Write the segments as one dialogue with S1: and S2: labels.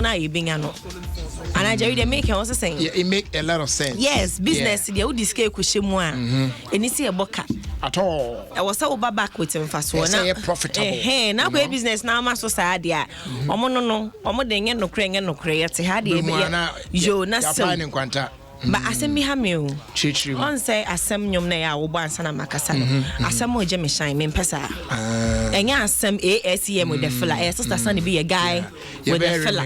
S1: na yebingano. And I Jerry they make also saying.
S2: Yeah, it make a lot of sense.
S1: Yes, business they would discake kushimwa. And you see a boka
S2: at all.
S1: I was so back with him fast one.
S2: Profitable.
S1: Hey, now we business now maso sadia. No, omo no crane no create had yo na so. But asem mi ha me o. On say asem nyom na ya wo bansa na makasa no. Asem o je me shine me pesa. Enya asem ASEM with the Fila. Sister Sunny be a guy with the Fila.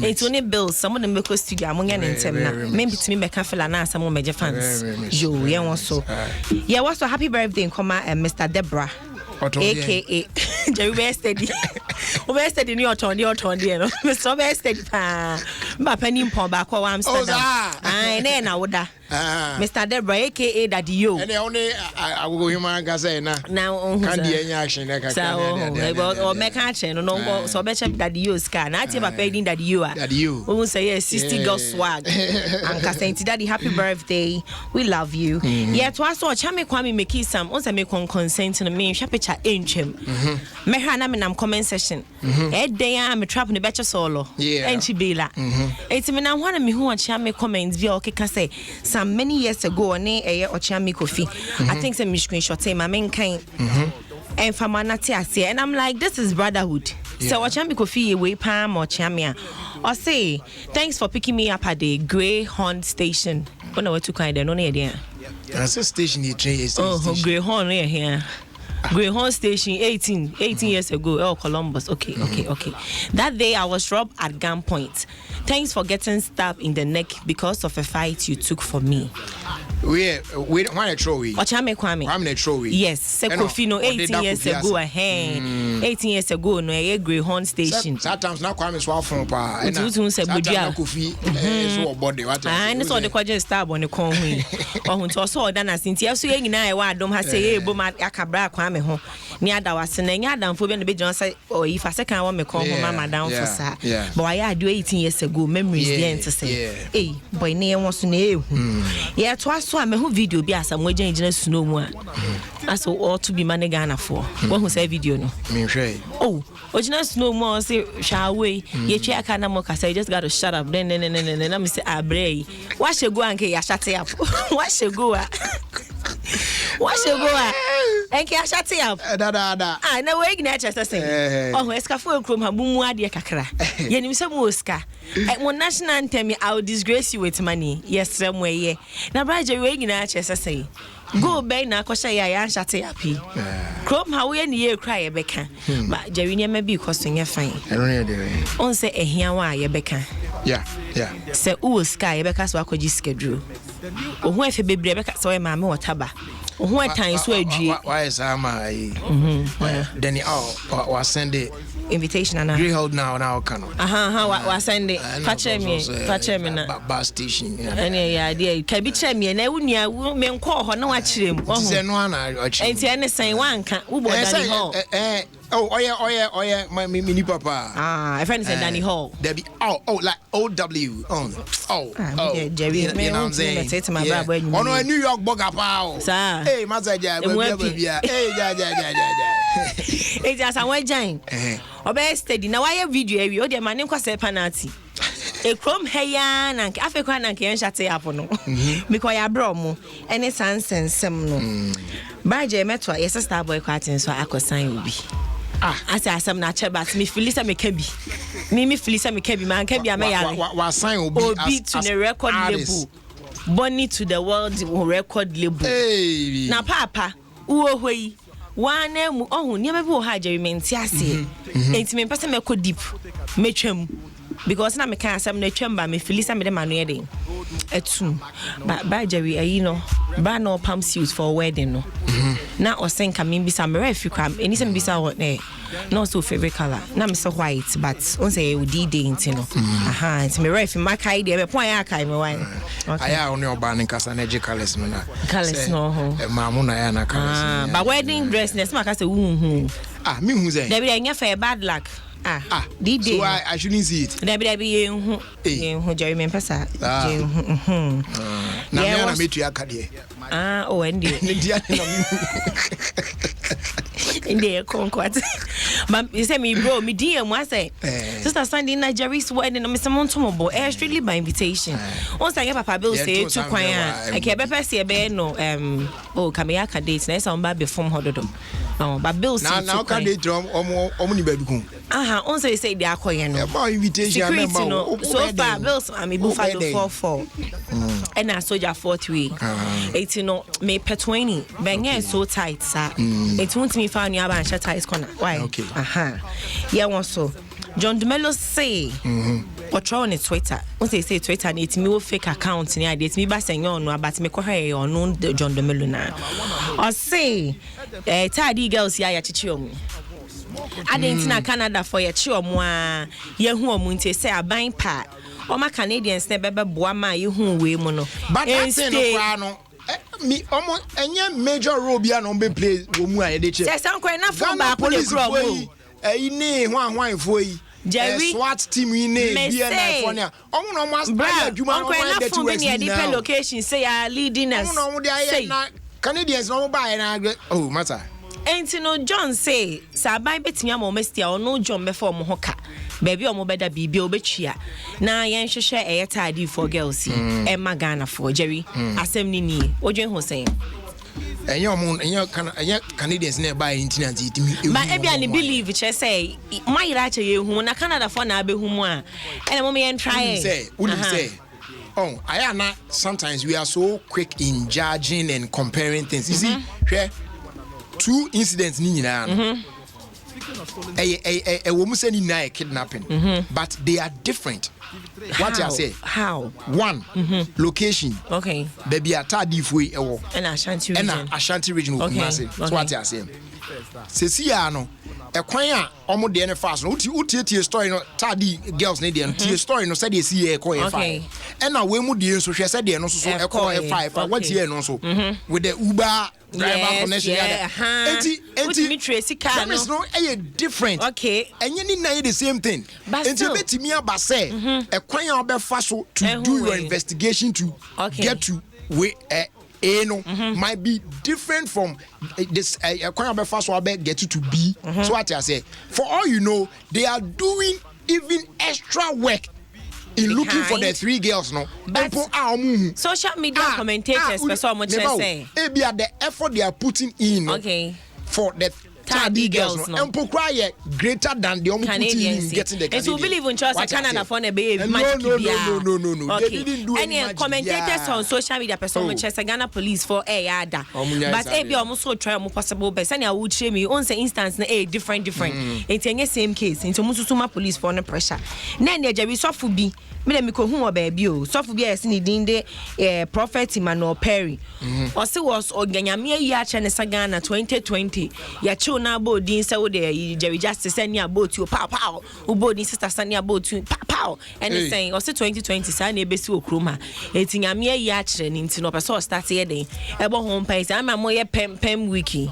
S1: It's only bills some of them make studio amonya ntem na. Me bitimi me ka Fila na asem o meje fans. Yo, yeah won so. Yeah, what's so happy birthday in comma Mr. Deborah. AKA Jerry Bear Steady. Over steady ni otondi no. Mr. Bear Steady pa. Mba penny pon back wa Amsterdam. Ah, na woda. Mr. Deborah AKA Daddy Yo.
S2: And only I will go human gaze na.
S1: Now
S2: can the action
S1: or make action no so be check Daddy Yo scar. Na ti ba paying Daddy Yo. Daddy Yo. Who say yes 60 girl swag. And Kasenti Daddy happy birthday. We love you. Yeah, to us so chame kwame make some on say me consent no me hwe picture entwem. Me hwa na me nam comment section. Day am trap no beche solo. Enchi bela. Eti me na hwa na me hu chame comments bi o keka say many years ago on Ochami Kofi. I think some screenshot my main kind and Famanati and I'm like, this is brotherhood. So Ochami Kofi way palm or chamia. Or say, thanks for picking me up at the Greyhound station. Oh no, too kind, no idea.
S2: That's a station you train.
S1: Oh, Greyhound here. Greyhound station 18 years ago. Oh, Columbus. Okay. That day I was robbed at gunpoint. Thanks for getting stabbed in the neck because of a fight you took for me.
S2: We want to throw it.
S1: Ochame Kwame.
S2: I'm going to throw it.
S1: Yes, Sekofino 18 years ago. 18 years ago, no, a Greyhound station.
S2: Sometimes now Kwame swap from pa.
S1: And you say Budia.
S2: So body what?
S1: I saw the question stab on the corn. Oh, to saw that as in Tia saying na Adom has say Boma Akabra Kwame ho. Near that was an Adam for the big Johnson or if I second one me call mama down for sa. But I do 18 years ago memories then to say. Hey, boy near wants to know. Yeah, twice so I'm a video be as I'm waging snow more. That's all to be money Ghana for. One who say video no. Oh, original snow more say shall we? Ye check can more say just gotta shut up. Then I'm say abre. What should go and get shut up? What should go? What should go? And can shut up? Ah, no way nature say. Oh, escafo chrome habumu ade kakra. Ye nim some Oscar. At one national anthem I will disgrace you with money. Yes, somewhere yeah. Na braje we nyina chese say. Go bay na kwasha ya shut up. Chrome how we ye cry beka. But Jerry near maybe because you fine. On say ehia wa ye beka.
S2: Yeah.
S1: Say Oscar ye beka so akoji schedule. Ohu efe bebre beka so ma me wotaba. Ohu atan so adwie.
S2: Why is ama then was send it
S1: invitation and
S2: Greyhound now can.
S1: Was send it. Catch me na
S2: bus station.
S1: Any idea can be check me na wunia me nko ho na wa kire mu.
S2: Say no na
S1: enti ene san wan ka wo Danny Hall.
S2: Oh yeah, my mini papa.
S1: I find say Danny Hall.
S2: There be like OW.
S1: Jerry,
S2: you know what I'm saying?
S1: Say to my brother.
S2: Oh no, New York boga pa.
S1: Sir.
S2: Hey, Mazaja, hey, ja.
S1: It's just a white giant. Obey steady. Now I video you the man kwase penalty. A chrome hayan and African and can shut up no. Because ya bro mo any sense no. By J Metro, yes, a star boy carton so I could sign will be. I say some natural but me Felisa me kebi. Me Felisa me kebi man kebi amaya.
S2: What sign will
S1: be to the record label. Bonnie to the world record label.
S2: Hey.
S1: Now papa, uwe one name oh never be ha Jerry mentiase. Enti me person me ko deep. Metwam. Because na me kan asem na twamba me Felisa me de manu den. Etu. Ba Jerry you know, ba no palm suit for wedding no. Na o sen ka me bisa me refi kwam. Eni se me bisa what ne. No so favorite color. Na me so white but on say we di day enti no. Enti me refi makai de be pon ya kai me wan.
S2: Okay. Aya oni oba ne kasa na colors no na.
S1: Colors no ho.
S2: Mamu na ya na colors.
S1: But wedding dress ne ma ka say hu.
S2: Me hu say.
S1: There be nya for bad luck.
S2: So I shouldn't see it.
S1: Debbie, who Jerry Mempesa.
S2: Now I met you at Cadia.
S1: Oh, and in the conquest. But you say me bro, me DM was say. Sister Sunday night Jerry's wedding, I'm some tomorrow. Strictly by invitation. Once I get Papa Bill say to kwaya. I can be say be no Kameyaka dates na some ba be form hododo. But Bill say
S2: now can they drum omo ni baby kun.
S1: On say they are koye no.
S2: About invitation member.
S1: So far Bills I me Buffalo 44. And I soldier 43. 18 no me pet 20. Benye so tight sir. It won't me found you about tight corner. Why?
S2: Okay.
S1: Yeah, also John DeMello say what on his Twitter. Once they say Twitter and it's me fake account near this me by saying no about me kohe or no John DeMello now. Or say tidy girls ya chichio. I didn't na Canada for your chio ye who munte say a buying part. Or my Canadians never boa ma you who we mono.
S2: But that's no me almost any major role be an be play womu ayedeche.
S1: Say some kwena from ba police grow.
S2: Ni hwan foi.
S1: Jerry
S2: SWAT team in BNI omo no mas adwuma no wan get to
S1: the location say are leading us.
S2: Omo no dey na Canadians no buy na oh matter.
S1: Enti no John say sabai betimi amomestia ono John before mo hoka. Baby omo beda bibi obetwia. Na yen hwehwe eyetadi for girls e magana for Jerry. Asem ni odwen ho sen.
S2: Enye Canadians na buy internet itimi.
S1: But ebia ni believe che say mayira che yehu na Canada for na abehu mu a. Ene mo me yen try.
S2: Say. Oh, I sometimes we are so quick in judging and comparing things. You see, two incidents ni nyina. A woman say ni kidnapping, but they are different. What you say?
S1: How?
S2: One, location.
S1: Okay.
S2: Baby atadi fui ewo.
S1: And Ashanti region.
S2: Okay. So what you say? Sesi ya no. Ekwan a omo de ne fast no utie story no tadi girls ne de no tie story no say de si e ko e fine and na we mu de so hwe say de no so e ko e five what here no so with the Uber driver connection enti
S1: me tracy car
S2: no e different
S1: okay
S2: enye ni na the same thing enti betimi aba say ekwan a obefa so to do your investigation to get to we might be different from this first one get you to be. So what I say, for all you know, they are doing even extra work in looking for the three girls. No,
S1: but social media commentators, say,
S2: the effort they are putting in for the Tadi girls no empo cry greater than the Canadians getting the Canadians.
S1: And so believe in choice Canada for na be
S2: magic no.
S1: Okay.
S2: They didn't do any
S1: commentators on social media person Manchester Ghana police for ada. But e be almost try more possible but say na would shame me on say instance na different. It's any same case. Into Musuma police for no pressure. Na na Jerry Sofu bi me dem ko hu oba bi o. Sofu bi ese ni din de Prophet Emmanuel Perry. O se was oganyame ayi a che ne Ghana 2020. Ya na bodin say wo de Jerry Justice send ya boat you pow ubodin sister send ya boat you pow and saying o say 2020 say na ebesi okroma etinyame ayi a kire ni nti no person start here den ebo ho mpai say am ye pem wiki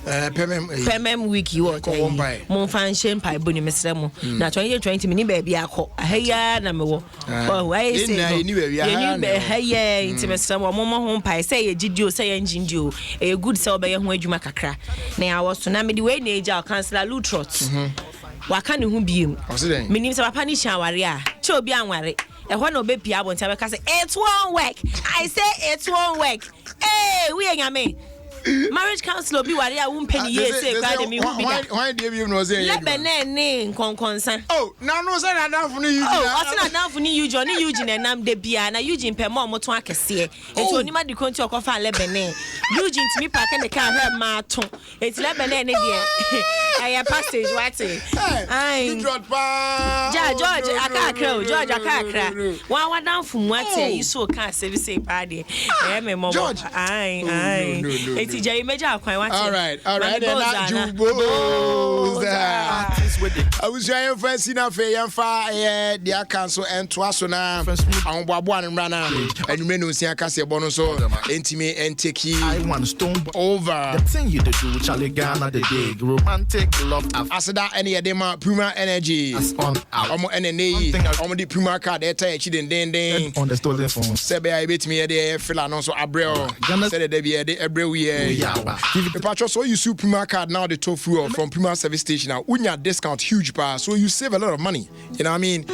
S1: pem wiki what mon fan shempai boni mesre mo na 2020 mini ba bia akọ ahaya na mewo oh I say no ni ba ahaya nti mesre mo ho mpai say ye gidio say ye ngindio e good say obeye ho adwuma kakra na ya wo so na me di we na eja councilor Lutrot waka ne ho biem menim se papa ni shaware a che obi anware e ho na obepia abonta be ka say it won't work I say it won't work we anyame marriage counselor bi ware a wo mpani ye say kwa de me hu bi da
S2: why dey be no say
S1: lebene nkonkonsa
S2: na no say na danfo ni Eugene
S1: o say na danfo ni Eugene ni Eugene enam de bia na Eugene pe mo moto akese enti onima di konti okofa lebene Eugene timi pa ka ne ka he ma to enti lebene ne de aya passage what ai George akakra wa danfo mu ate iso ka service pa de me mo ai eti Jerry Major akwan what
S2: all right I was trying to see na fe yamfa dia cancel and twaso na awboabo an mra na anwume no sia kase bo no so entime enteki
S3: I want stone
S2: over
S3: the thing you do Charlie Ghana the dig romantic love
S2: asada ene ye dem Puma Energy omo ene nei omo di Puma card eta echi den
S3: on the stolen phone
S2: sebe I betimi ye de Fila no so abrel said de bia de abrel ye The patron, so you use Prima card now, the tofu from Prima service station now. Unya discount huge bar, so you save a lot of money. You know what I mean?